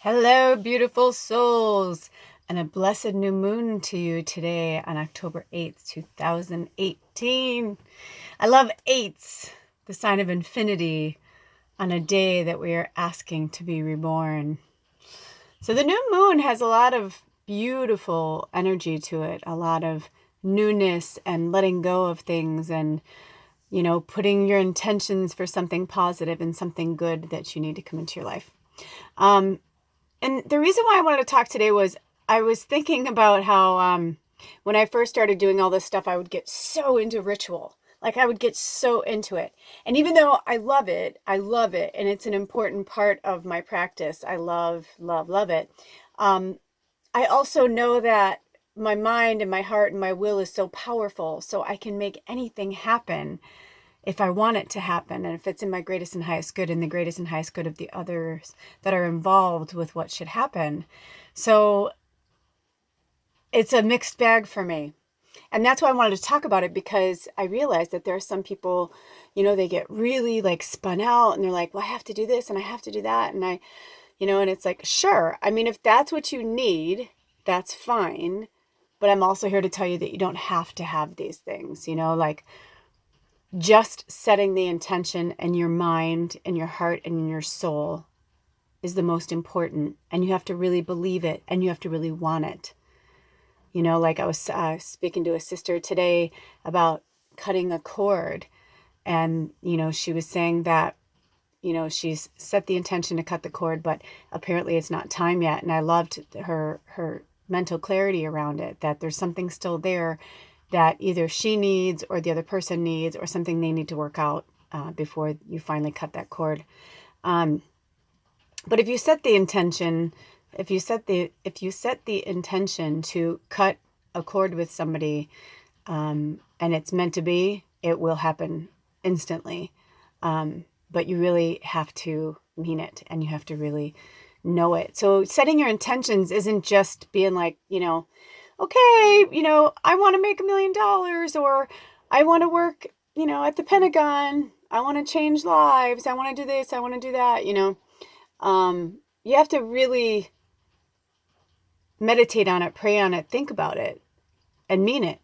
Hello, beautiful souls, and a blessed new moon to you today on October 8th, 2018. I love eights, the sign of infinity, on a day that we are asking to be reborn. So the new moon has a lot of beautiful energy to it, a lot of newness and letting go of things and, putting your intentions for something positive and something good that you need to come into your life. And the reason why I wanted to talk today was I was thinking about how when I first started doing all this stuff, I would get so into ritual. Like I would get so into it. And even though I love it, and it's an important part of my practice. I love, love, love it. Um, I also know that my mind and my heart and my will is so powerful, so I can make anything happen if I want it to happen, and if it's in my greatest and highest good and the greatest and highest good of the others that are involved with what should happen. So it's a mixed bag for me. And that's why I wanted to talk about it, because I realized that there are some people, they get really like spun out and they're like, well, I have to do this and I have to do that. And and it's like, sure. I mean, if that's what you need, that's fine. But I'm also here to tell you that you don't have to have these things, like just setting the intention in your mind and your heart and in your soul is the most important. And you have to really believe it and you have to really want it. Like I was speaking to a sister today about cutting a cord. And, she was saying that, she's set the intention to cut the cord, but apparently it's not time yet. And I loved her mental clarity around it, that there's something still there that either she needs or the other person needs, or something they need to work out before you finally cut that cord. But if you set the intention, if you set the intention to cut a cord with somebody, and it's meant to be, it will happen instantly. But you really have to mean it, and you have to really know it. So setting your intentions isn't just being like, okay, I want to make $1 million, or I want to work, at the Pentagon. I want to change lives. I want to do this. I want to do that. You have to really meditate on it, pray on it, think about it, and mean it.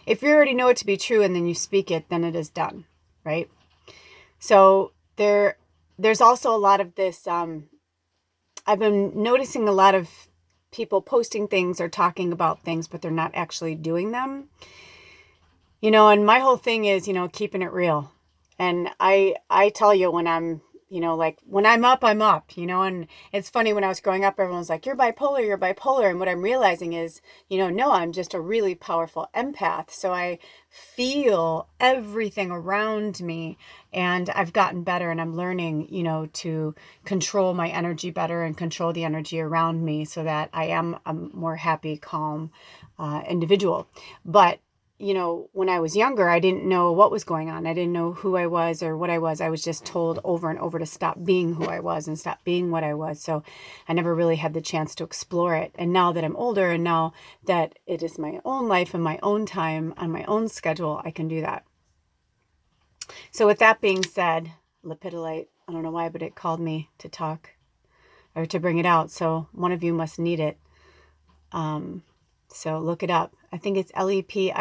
If you already know it to be true and then you speak it, then it is done, right? So there's also a lot of this. I've been noticing a lot of people posting things or talking about things, but they're not actually doing them. And my whole thing is, keeping it real. And I tell you, when I'm, like when I'm up, and it's funny, when I was growing up, everyone's like, you're bipolar. And what I'm realizing is, no, I'm just a really powerful empath. So I feel everything around me, and I've gotten better, and I'm learning, to control my energy better and control the energy around me so that I am a more happy, calm individual. But when I was younger, I didn't know what was going on. I didn't know who I was or what I was. I was just told over and over to stop being who I was and stop being what I was. So I never really had the chance to explore it. And now that I'm older, and now that it is my own life and my own time on my own schedule, I can do that. So with that being said, Lepidolite, I don't know why, but it called me to talk or to bring it out. So one of you must need it. So look it up. I think it's Lepidolite.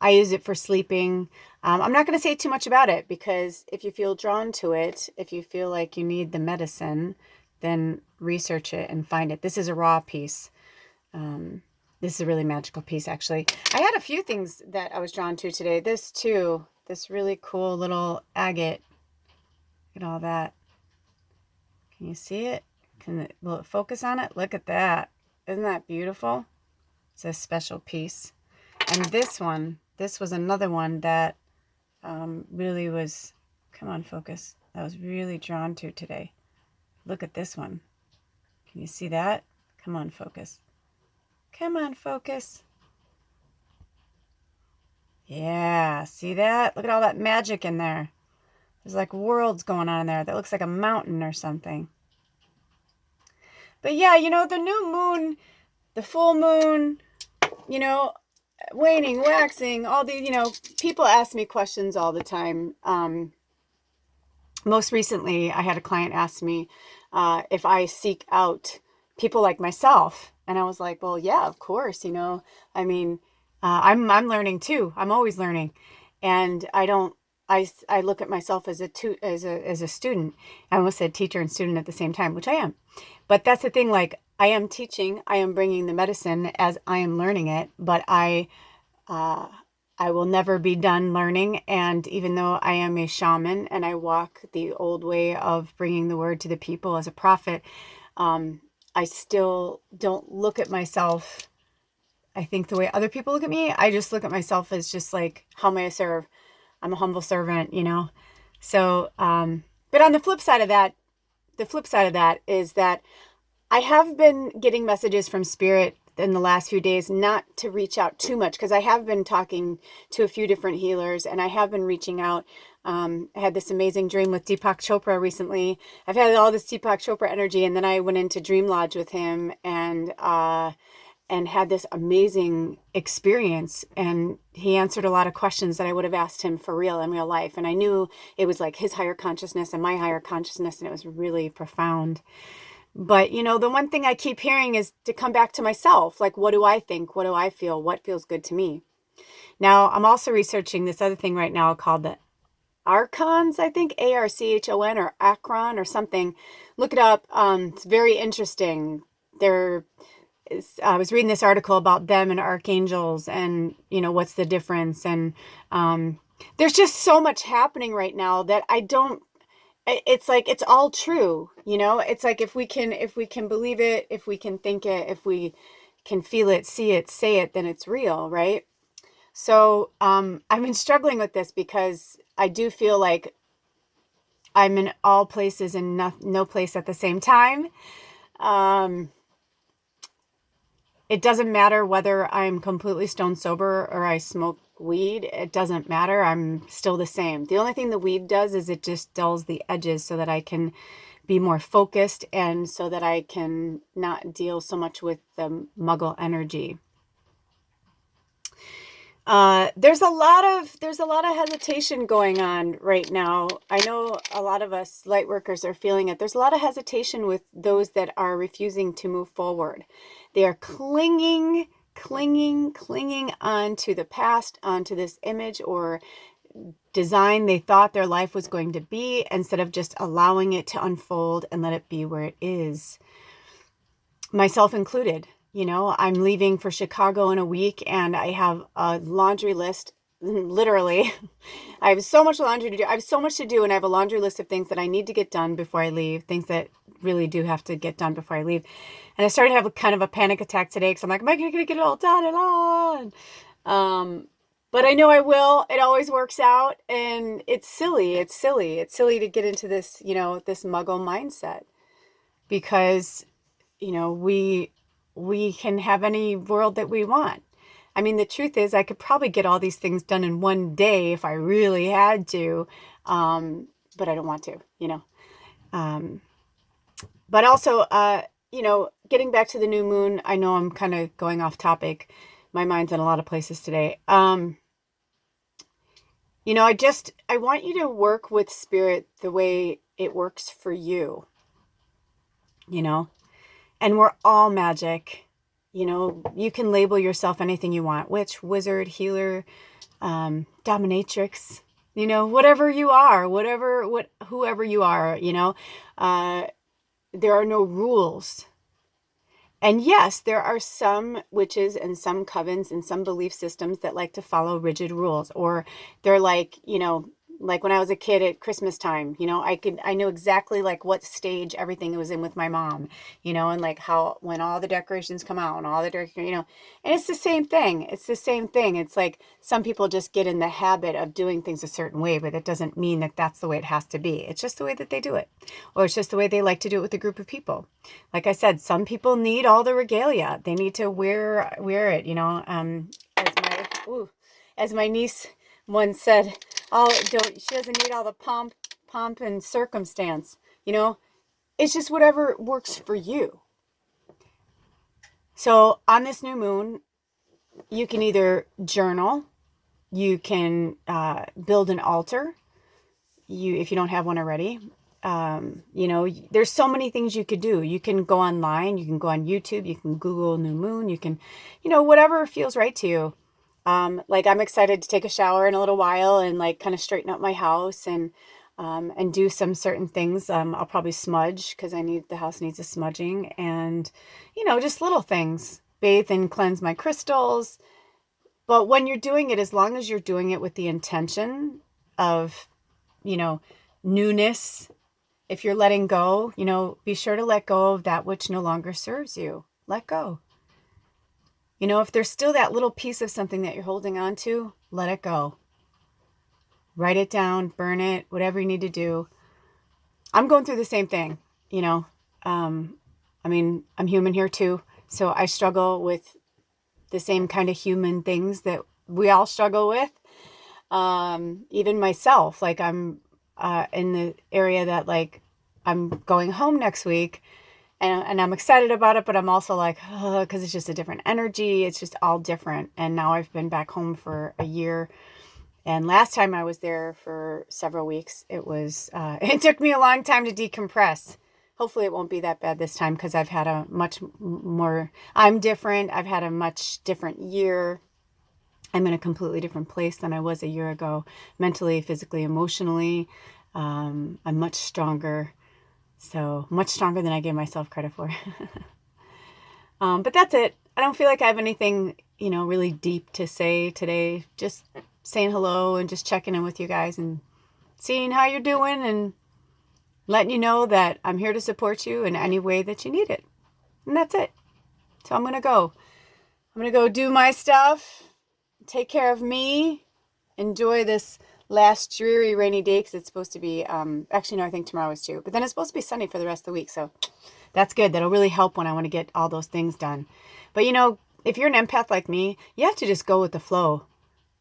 I use it for sleeping. I'm not going to say too much about it, because if you feel drawn to it, if you feel like you need the medicine, then research it and find it. This is a raw piece. This is a really magical piece, actually. I had a few things that I was drawn to today. This too, this really cool little agate. Look at all that. Can you see it? Will it focus on it? Look at that. Isn't that beautiful? It's a special piece. And this was another one that really was, come on, focus. I was really drawn to today. Look at this one. Can you see that? Come on, focus. Come on, focus. Yeah, see that? Look at all that magic in there. There's like worlds going on in there. That looks like a mountain or something. But yeah, the new moon, the full moon, waning, waxing, all these, people ask me questions all the time. most recently, I had a client ask me if I seek out people like myself. And I was like, well, yeah, of course, I mean, I'm learning too. I'm always learning. And I look at myself as a student. I almost said teacher and student at the same time, which I am. But that's the thing, like I am teaching, I am bringing the medicine as I am learning it, but uh, I will never be done learning. And even though I am a shaman and I walk the old way of bringing the word to the people as a prophet, I still don't look at myself, I think, the way other people look at me. I just look at myself as just like, how may I serve? I'm a humble servant. So, but on the flip side of that is that I have been getting messages from spirit in the last few days, not to reach out too much, because I have been talking to a few different healers and I have been reaching out. I had this amazing dream with Deepak Chopra recently. I've had all this Deepak Chopra energy, and then I went into Dream Lodge with him and had this amazing experience. And he answered a lot of questions that I would have asked him for real in real life. And I knew it was like his higher consciousness and my higher consciousness, and it was really profound. But, the one thing I keep hearing is to come back to myself. Like, what do I think? What do I feel? What feels good to me? Now, I'm also researching this other thing right now called the Archons, I think, Archon or Akron or something. Look it up. It's very interesting. I was reading this article about them and archangels and, what's the difference. And there's just so much happening right now that it's like, it's all true. It's like, if we can believe it, if we can think it, if we can feel it, see it, say it, then it's real. Right. So, I've been struggling with this because I do feel like I'm in all places and no place at the same time. It doesn't matter whether I'm completely stone sober or I smoke weed. It doesn't matter. I'm still the same. The only thing the weed does is it just dulls the edges so that I can be more focused and so that I can not deal so much with the muggle energy. There's a lot of hesitation going on right now. I know a lot of us light workers are feeling it. There's a lot of hesitation with those that are refusing to move forward. They are clinging onto the past, onto this image or design they thought their life was going to be, instead of just allowing it to unfold and let it be where it is. Myself included. I'm leaving for Chicago in a week and I have a laundry list, literally. I have so much laundry to do. I have so much to do, and I have a laundry list of things that I need to get done before I leave, things that really do have to get done before I leave. And I started to have a kind of a panic attack today because I'm like, am I going to get it all done and on? But I know I will. It always works out, and it's silly. It's silly to get into this, this muggle mindset, because, we can have any world that we want. I mean, the truth is I could probably get all these things done in one day if I really had to. But I don't want to, but also, getting back to the new moon, I know I'm kind of going off topic. My mind's in a lot of places today. I want you to work with spirit the way it works for you, and we're all magic. You can label yourself anything you want: witch, wizard, healer, dominatrix, whatever you are, whoever you are, there are no rules. And yes, there are some witches and some covens and some belief systems that like to follow rigid rules, or they're like, like when I was a kid at Christmas time, I knew exactly like what stage everything was in with my mom, and like how, when all the decorations come out and all the and it's the same thing. It's like some people just get in the habit of doing things a certain way, but it doesn't mean that that's the way it has to be. It's just the way that they do it, or it's just the way they like to do it with a group of people. Like I said, some people need all the regalia. They need to wear it, as my niece once said, she doesn't need all the pomp and circumstance, it's just whatever works for you. So on this new moon, you can either journal, you can build an altar, if you don't have one already. You know, there's so many things you could do. You can go online, you can go on YouTube, you can Google new moon, you can, you know, whatever feels right to you. Like I'm excited to take a shower in a little while and like kind of straighten up my house and do some certain things. I'll probably smudge because the house needs a smudging, and, you know, just little things. Bathe and cleanse my crystals. But when you're doing it, as long as you're doing it with the intention of, you know, newness, if you're letting go, you know, be sure to let go of that which no longer serves you. Let go. You know, if there's still that little piece of something that you're holding on to, let it go. Write it down, burn it, whatever you need to do. I'm going through the same thing, you know. I mean, I'm human here too. So I struggle with the same kind of human things that we all struggle with. Even myself, like I'm in the area that like I'm going home next week, and I'm excited about it, but I'm also like, because it's just a different energy. It's just all different. And now I've been back home for a year. And last time I was there for several weeks, it took me a long time to decompress. Hopefully it won't be that bad this time because I've had I'm different. I've had a much different year. I'm in a completely different place than I was a year ago, mentally, physically, emotionally. I'm much stronger. So much stronger than I gave myself credit for. But that's it. I don't feel like I have anything, you know, really deep to say today. Just saying hello and just checking in with you guys and seeing how you're doing and letting you know that I'm here to support you in any way that you need it. And that's it. So I'm going to go. I'm going to go do my stuff, take care of me, enjoy this last dreary rainy day because it's supposed to be, actually, no, I think tomorrow is too. But then it's supposed to be sunny for the rest of the week. So that's good. That'll really help when I want to get all those things done. But, you know, if you're an empath like me, you have to just go with the flow.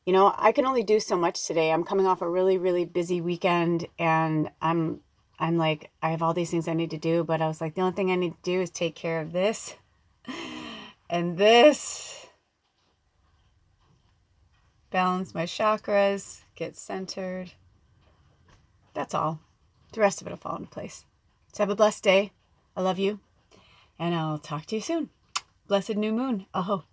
You know, I can only do so much today. I'm coming off a really, really busy weekend, and I'm like, I have all these things I need to do, but I was like, the only thing I need to do is take care of this and this, balance my chakras, get centered. That's all. The rest of it will fall into place. So have a blessed day. I love you, and I'll talk to you soon. Blessed new moon. Aho.